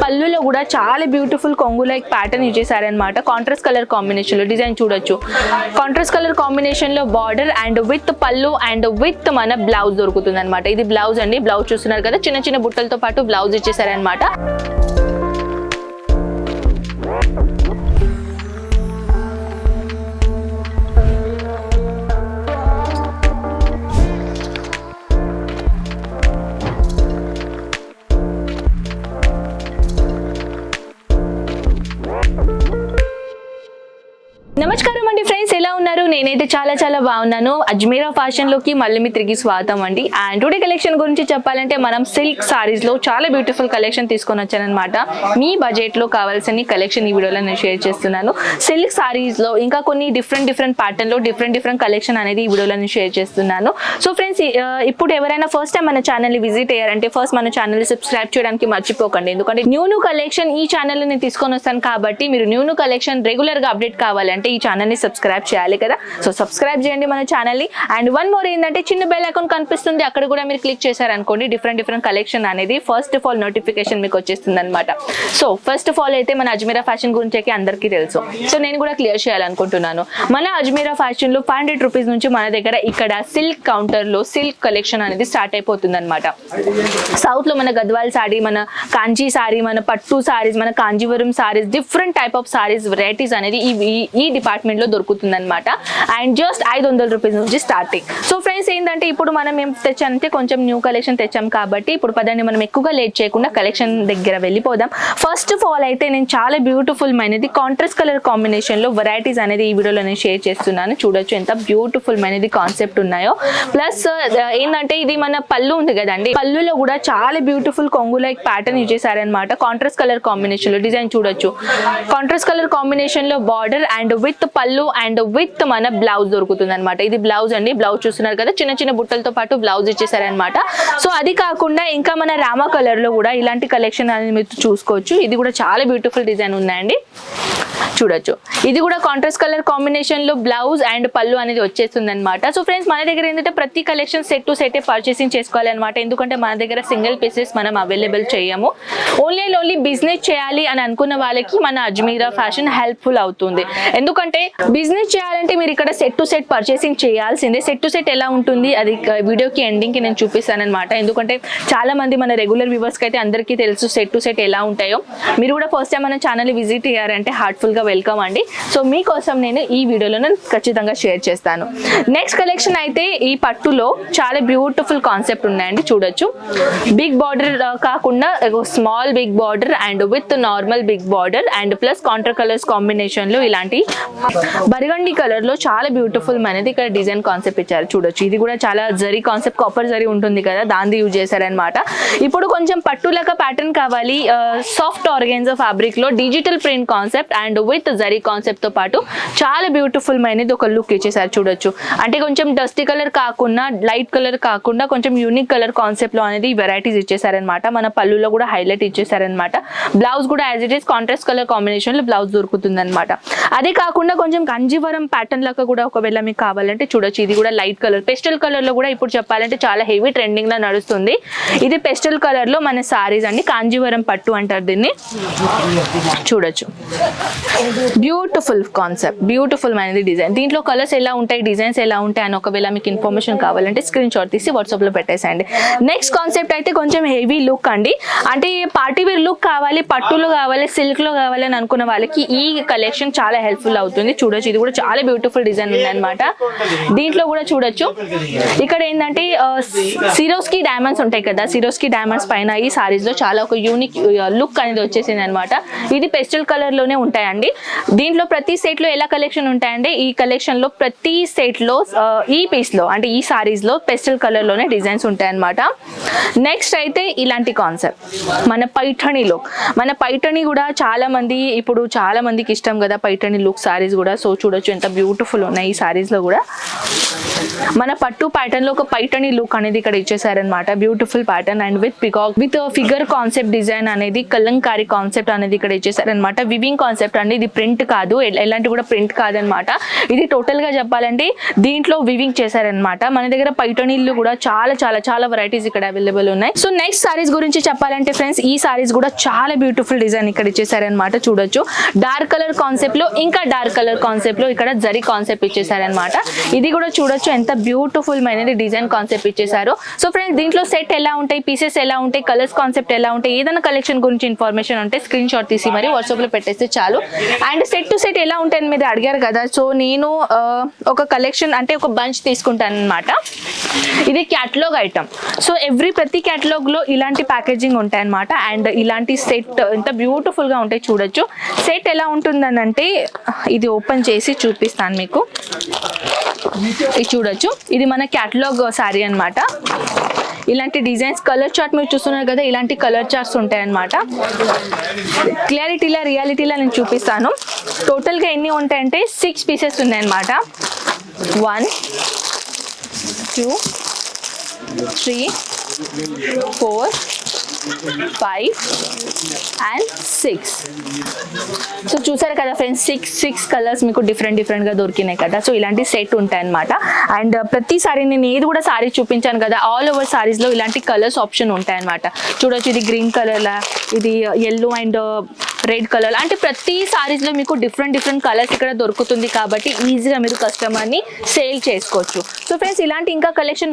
పళ్ళులో కూడా చాలా బ్యూటిఫుల్ కొంగు లైక్ ప్యాటర్న్ ఇచ్చేసారనమాట. కాంట్రాస్ట్ కలర్ కాంబినేషన్ లో డిజైన్ చూడొచ్చు. కాంట్రాస్ట్ కలర్ కాంబినేషన్ లో బార్డర్ అండ్ విత్ పళ్ళు అండ్ విత్ మన బ్లౌజ్ దొరుకుతుంది అనమాట. ఇది బ్లౌజ్ అండి. బ్లౌజ్ చూస్తున్నారు కదా, చిన్న చిన్న బుట్టలతో పాటు బ్లౌజ్ ఇచ్చేసారనమాట. నమస్కారం అండి ఫ్రెండ్స్, ఎలా ఉన్నారు? నేనైతే చాలా బాగున్నాను. అజ్మీరా ఫ్యాషన్ లోకి మళ్ళీ మీ తిరిగి స్వాగతం అండి. అండ్ టుడే కలెక్షన్ గురించి చెప్పాలంటే మనం సిల్క్ సారీస్ లో చాలా బ్యూటిఫుల్ కలెక్షన్ తీసుకొని వచ్చానమాట. మీ బడ్జెట్ లో కావాల్సిన కలెక్షన్ ఈ వీడియోలో నేను షేర్ చేస్తున్నాను. సిల్క్ సారీస్ లో ఇంకా కొన్ని డిఫరెంట్ ప్యాటర్న్ లో డిఫరెంట్ కలెక్షన్ అనేది ఈ వీడియోలో నేను షేర్ చేస్తున్నాను. సో ఫ్రెండ్స్, ఇప్పుడు ఎవరైనా ఫస్ట్ టైం మన ఛానల్ ని విజిట్ అయ్యారంటే ఫస్ట్ మన ఛానల్ ని సబ్స్క్రైబ్ చేయడానికి మర్చిపోకండి. ఎందుకంటే న్యూ కలెక్షన్ ఈ ఛానల్ నేను తీసుకొని వస్తాను కాబట్టి మీరు న్యూ కలెక్షన్ రెగ్యులర్ గా అప్డేట్ కావాలంటే ఈ ఛానల్ ని సబ్స్క్రైబ్ చేయాలి కదా. సో సబ్స్క్రైబ్ చేయండి మన ఛానల్ ని. అండ్ వన్ మోర్ ఏంటంటే చిన్న బెల్ ఐకాన్ కనిపిస్తుంది, అక్కడ కూడా మీరు క్లిక్ చేశారనుకోండి డిఫరెంట్ కలెక్షన్ అనేది ఫస్ట్ ఆఫ్ ఆల్ నోటిఫికేషన్ మీకు వచ్చేస్తుంది అనమాట. సో ఫస్ట్ ఆఫ్ ఆల్ అయితే మన అజ్మీరా ఫ్యాషన్ గురించి అందరికీ తెలుసు. సో నేను కూడా క్లియర్ చేయాలనుకుంటున్నాను. మన అజ్మీరా ఫ్యాషన్ లో 500 రూపీస్ నుంచి మన దగ్గర ఇక్కడ సిల్క్ కౌంటర్ లో సిల్క్ కలెక్షన్ అనేది స్టార్ట్ అయిపోతుంది అనమాట. సౌత్ లో మన గద్వాల్ సారీ, మన కాంచీ సారీ, మన పట్టు సారీస్, మన Kanjeevaram saris, different type of saris varieties అనేది ఈ డిపార్ట్మెంట్ లో దొరుకుతుంది అనమాట. అండ్ జస్ట్ 500 రూపీస్ నుంచి స్టార్టింగ్. సో ఫ్రెండ్స్ ఏంటంటే ఇప్పుడు మనం ఏం తెచ్చానంటే కొంచెం న్యూ కలెక్షన్ తెచ్చాం కాబట్టి ఇప్పుడు పదండి మనం ఎక్కువగా లేట్ చేయకుండా కలెక్షన్ దగ్గర వెళ్ళిపోదాం. ఫస్ట్ ఆఫ్ ఆల్ అయితే నేను చాలా బ్యూటిఫుల్ మైనది కాంట్రాస్ట్ కలర్ కాంబినేషన్ లో వెరైటీస్ అనేది ఈ వీడియోలో నేను షేర్ చేస్తున్నాను. చూడొచ్చు ఎంత బ్యూటిఫుల్ మైనది కాన్సెప్ట్ ఉన్నాయో. ప్లస్ ఏంటంటే ఇది మన పళ్ళు ఉంది కదండి, పళ్ళులో కూడా చాలా బ్యూటిఫుల్ కొంగు లైక్ ప్యాటర్న్ ఇచ్చేసారనమాట. కాంట్రాస్ట్ కలర్ కాంబినేషన్ లో డిజైన్ చూడొచ్చు. కాంట్రాస్ట్ కలర్ కాంబినేషన్ లో బార్డర్ అండ్ విత్ పళ్ళు అండ్ విత్ మన బ్లౌజ్ దొరుకుతుంది అనమాట. ఇది బ్లౌజ్ అండి. బ్లౌజ్ చూస్తున్నారు కదా, చిన్న బుట్టలతో పాటు బ్లౌజ్ ఇచ్చేసారనమాట. సో అది కాకుండా ఇంకా మన రామా కలర్ లో కూడా ఇలాంటి కలెక్షన్ అనేది మీరు చూసుకోవచ్చు. ఇది కూడా చాలా బ్యూటిఫుల్ డిజైన్ ఉన్నాయండి, చూడొచ్చు. ఇది కూడా కాంట్రాస్ట్ కలర్ కాంబినేషన్ లో బ్లౌజ్ అండ్ పళ్ళు అనేది వచ్చేస్తుంది అనమాట. సో ఫ్రెండ్స్ మన దగ్గర ఏంటంటే ప్రతి collection set to set purchasing చేసుకోవాలి అనమాట. ఎందుకంటే మన దగ్గర సింగిల్ పీసెస్ మనం అవైలబుల్ చేయము. ఓన్లీ బిజినెస్ చేయాలి అని అనుకున్న వాళ్ళకి మన అజ్మీరా ఫ్యాషన్ హెల్ప్ఫుల్ అవుతుంది. ఎందుకంటే బిజినెస్ చేయాలంటే మీరు ఇక్కడ సెట్ టు సెట్ పర్చేసింగ్ చేయాల్సిందే. సెట్ టు సెట్ ఎలా ఉంటుంది అది వీడియోకి ఎండింగ్ కి నేను చూపిస్తాను అనమాట. ఎందుకంటే చాలా మంది మన రెగ్యులర్ వ్యూవర్స్ కి అయితే అందరికీ తెలుసు సెట్ టు సెట్ ఎలా ఉంటాయో. మీరు కూడా ఫస్ట్ టైం మన ఛానల్ విజిట్ అయ్యారంటే హార్ట్ఫుల్ గా వెల్కమ్ అండి. సో మీకోసం నేను ఈ వీడియోలో నేను ఖచ్చితంగా షేర్ చేస్తాను. నెక్స్ట్ కలెక్షన్ అయితే ఈ పట్టులో చాలా బ్యూటిఫుల్ కాన్సెప్ట్ ఉన్నాయండి, చూడొచ్చు. బిగ్ బార్డర్ కాకుండా small big border and with normal big border and plus contra colours combination లో ఇలాంటి బర్గండి కలర్ లో చాలా బ్యూటిఫుల్ అనేది ఇక్కడ డిజైన్ కాన్సెప్ట్ ఇచ్చారు, చూడొచ్చు. ఇది కూడా చాలా జరీ కాన్సెప్ట్, కాపర్ జరీ ఉంటుంది కదా, దాన్ని యూజ్ చేశారనమాట. ఇప్పుడు కొంచెం పట్టులక ప్యాటర్న్ కావాలి, సాఫ్ట్ ఆర్గాన్జా ఫ్యాబ్రిక్ లో digital print concept and with zari concept తో పాటు చాలా బ్యూటిఫుల్ మైనది ఒక లుక్ ఇచ్చేసారు, చూడొచ్చు. అంటే కొంచెం డస్టీ కలర్ కాకుండా లైట్ కలర్ కాకుండా కొంచెం యూనిక్ కలర్ కాన్సెప్ట్ లో అనేది వెరైటీస్ ఇచ్చేసారనమాట. మన పళ్ళులో కూడా హైలైట్ ఇచ్చేసారనమాట. బ్లౌజ్ కూడా as it is contrast colour combination లో బ్లౌజ్ దొరుకుతుంది అనమాట. అదే కాకుండా కొంచెం కంజీవరం ప్యాటర్న్ లాగా కూడా ఒకవేళ మీకు కావాలంటే చూడొచ్చు. ఇది కూడా లైట్ కలర్, పెస్టల్ కలర్ లో కూడా ఇప్పుడు చెప్పాలంటే చాలా హెవీ ట్రెండింగ్ లో నడుస్తుంది. ఇది పెస్టల్ కలర్ లో మన సారీస్ అండి, కాంజీవరం పట్టు అంటారు దీన్ని, చూడొచ్చు. బ్యూటిఫుల్ కాన్సెప్ట్, బ్యూటిఫుల్ అనేది డిజైన్. దీంట్లో కలర్స్ ఎలా ఉంటాయి, డిజైన్స్ ఎలా ఉంటాయి అని ఒకవేళ మీకు ఇన్ఫర్మేషన్ కావాలంటే స్క్రీన్ షాట్ తీసి వాట్సాప్ లో పెట్టేసేయండి. నెక్స్ట్ కాన్సెప్ట్ అయితే కొంచెం హెవీ లుక్ అండి. అంటే పార్టీ వేర్ లుక్ కావాలి, పట్టులో కావాలి, సిల్క్ లో కావాలి అని అనుకున్న వాళ్ళకి ఈ కలెక్షన్ చాలా హెల్ప్ఫుల్ అవుతుంది, చూడొచ్చు. ఇది కూడా చాలా బ్యూటిఫుల్ డిజైన్ ఉంది అనమాట. దీంట్లో కూడా చూడొచ్చు. ఇక్కడ ఏంటంటే సిరోస్కి డైమండ్స్ ఉంటాయి కదా, సిరోస్కి డైమండ్స్ పైన ఈ సారీస్ లో చాలా ఒక యూనిక్ లుక్ అనేది వచ్చేసింది అనమాట. ఇది పెస్టల్ కలర్ లోనే ఉంటాయండి. దీంట్లో ప్రతి సెట్ లో ఎలా కలెక్షన్ ఉంటాయండి, ఈ కలెక్షన్ లో ప్రతి సెట్ లో ఈ పీస్ లో అంటే ఈ సారీస్ లో పెస్టల్ కలర్ లోనే డిజైన్స్ ఉంటాయి అనమాట. నెక్స్ట్ అయితే ఇలాంటి కాన్సెప్ట్ మన పైఠణి లుక్. మన పైఠణి కూడా ఇప్పుడు చాలా మందికి ఇష్టం కదా పైఠణి లుక్ సారీస్ కూడా. సో చూడొచ్చు ఎంత బ్యూటిఫుల్ ఉన్నాయి ఈ సారీస్ లో కూడా. మన పట్టు ప్యాటర్న్ లో ఒక పైఠణి లుక్ అనేది ఇక్కడ ఇచ్చేసారనమాట. Beautiful pattern and with peacock with figure concept design అనేది, కలంకారీ కాన్సెప్ట్ అనేది ఇక్కడ ఇచ్చేసారనమాట. వివింగ్ కాన్సెప్ట్ కాన్సెప్ట్ అండి, ఇది ప్రింట్ కాదు, ఎలాంటి కూడా ప్రింట్ కాదనమాట. ఇది టోటల్ గా చెప్పాలంటే దీంట్లో వివింగ్ చేశారనమాట. మన దగ్గర పైటనీళ్ళు కూడా చాలా చాలా చాలా వెరైటీస్ ఇక్కడ అవైలబుల్ ఉన్నాయి. సో నెక్స్ట్ సారీస్ గురించి చెప్పాలంటే ఫ్రెండ్స్, ఈ సారీస్ కూడా చాలా బ్యూటిఫుల్ డిజైన్ ఇక్కడ ఇచ్చేసారనమాట. చూడొచ్చు డార్క్ కలర్ కాన్సెప్ట్ లో, ఇంకా డార్క్ కలర్ కాన్సెప్ట్ లో ఇక్కడ జరీ కాన్సెప్ట్ ఇచ్చేసారనమాట. ఇది కూడా చూడొచ్చు ఎంత బ్యూటిఫుల్ మైనది డిజైన్ కాన్సెప్ట్ ఇచ్చేసారు. సో ఫ్రెండ్స్, దీంట్లో సెట్ ఎలా ఉంటాయి, పీసెస్ ఎలా ఉంటాయి, కలర్స్ కాన్సెప్ట్ ఎలా ఉంటాయి, ఏదైనా కలెక్షన్ గురించి ఇన్ఫర్మేషన్ ఉంటే స్క్రీన్ షాట్ తీసి మరి వాట్సాప్ లో పెట్టేస్తే చాలు. అండ్ సెట్ టు సెట్ ఎలా ఉంటాయని మీరు అడిగారు కదా, సో నేను ఒక కలెక్షన్ అంటే ఒక బంచ్ తీసుకుంటాను అనమాట. ఇది క్యాటలాగ్ ఐటమ్. సో ప్రతి క్యాటలాగ్ లో ఇలాంటి ప్యాకేజింగ్ ఉంటాయి అనమాట. అండ్ ఇలాంటి సెట్ ఎంత బ్యూటిఫుల్ గా ఉంటాయి చూడొచ్చు. సెట్ ఎలా ఉంటుందని అంటే ఇది ఓపెన్ చేసి చూపిస్తాను మీకు. ఇది చూడొచ్చు, ఇది మన క్యాటలాగ్ సారీ అనమాట. ఇలాంటి డిజైన్స్, కలర్ చార్ట్ మీరు చూస్తున్నారు కదా, ఇలాంటి కలర్ చార్ట్స్ ఉంటాయి అనమాట. క్లారిటీలా రియాలిటీలా నేను చూపిస్తాను. టోటల్గా ఎన్ని ఉంటాయంటే 6 పీసెస్ ఉన్నాయి అనమాట. 1 2 3 4 5 and 6. సో చూసారు కదా ఫ్రెండ్స్, 6 కలర్స్ మీకు డిఫరెంట్ గా దొరికినాయి కదా. సో ఇలాంటి సెట్ ఉంటాయి అనమాట. అండ్ ప్రతిసారి నేను ఏది కూడా సారీ చూపించాను కదా, ఆల్ ఓవర్ సారీస్ లో ఇలాంటి కలర్స్ ఆప్షన్ ఉంటాయి అనమాట. చూడొచ్చు, ఇది గ్రీన్ కలర్ లా, ఇది ఎల్లో అండ్ రెడ్ కలర్, అంటే ప్రతి సారీస్ లో మీకు డిఫరెంట్ కలర్స్ ఇక్కడ దొరుకుతుంది కాబట్టి ఈజీగా మీరు కస్టమర్ ని సేల్ చేసుకోవచ్చు. సో ఫ్రెండ్స్, ఇలాంటి ఇంకా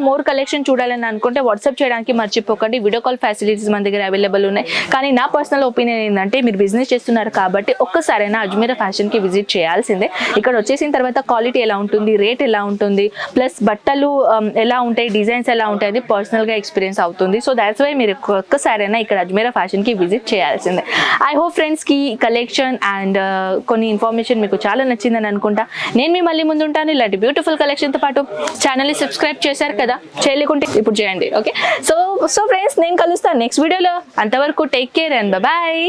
మోర్ కలెక్షన్ చూడాలని అనుకుంటే వాట్సాప్ చేయడానికి మర్చిపోకండి. వీడియో కాల్ ఫెసిలిటీస్ మన దగ్గర అవైలబుల్ ఉన్నాయి. కానీ నా పర్సనల్ ఒపీనియన్ ఏంటంటే, మీరు బిజినెస్ చేస్తున్నారు కాబట్టి ఒక్కసారైనా అజ్మీరా ఫ్యాషన్ కి విజిట్ చేయాల్సిందే. ఇక్కడ వచ్చేసిన తర్వాత క్వాలిటీ ఎలా ఉంటుంది, రేట్ ఎలా ఉంటుంది, ప్లస్ బట్టలు ఎలా ఉంటాయి, డిజైన్స్ ఎలా ఉంటాయి అది పర్సనల్ గా ఎక్స్పీరియన్స్ అవుతుంది. సో దాట్స్ వై మీరు ఒక్కసారైనా ఇక్కడ అజ్మీరా ఫ్యాషన్ కి విజిట్ చేయాల్సిందే. ఐ హోప్ ఫ్రెండ్స్ కి కలెక్షన్ అండ్ కొన్ని ఇన్ఫర్మేషన్ మీకు చాలా నచ్చిందని అనుకుంటా. నేను మీ మళ్ళీ ముందు ఉంటాను ఇలాంటి బ్యూటిఫుల్ కలెక్షన్ తో పాటు. ఛానల్ ని సబ్స్క్రైబ్ చేశారు కదా, చేయలేకుంటే ఇప్పుడు చేయండి. ఓకే, సో ఫ్రెండ్స్, నేను కలుస్తాను నెక్స్ట్ వీడియోలో. అంతవరకు టేక్ కేర్ అండ్ బాయ్.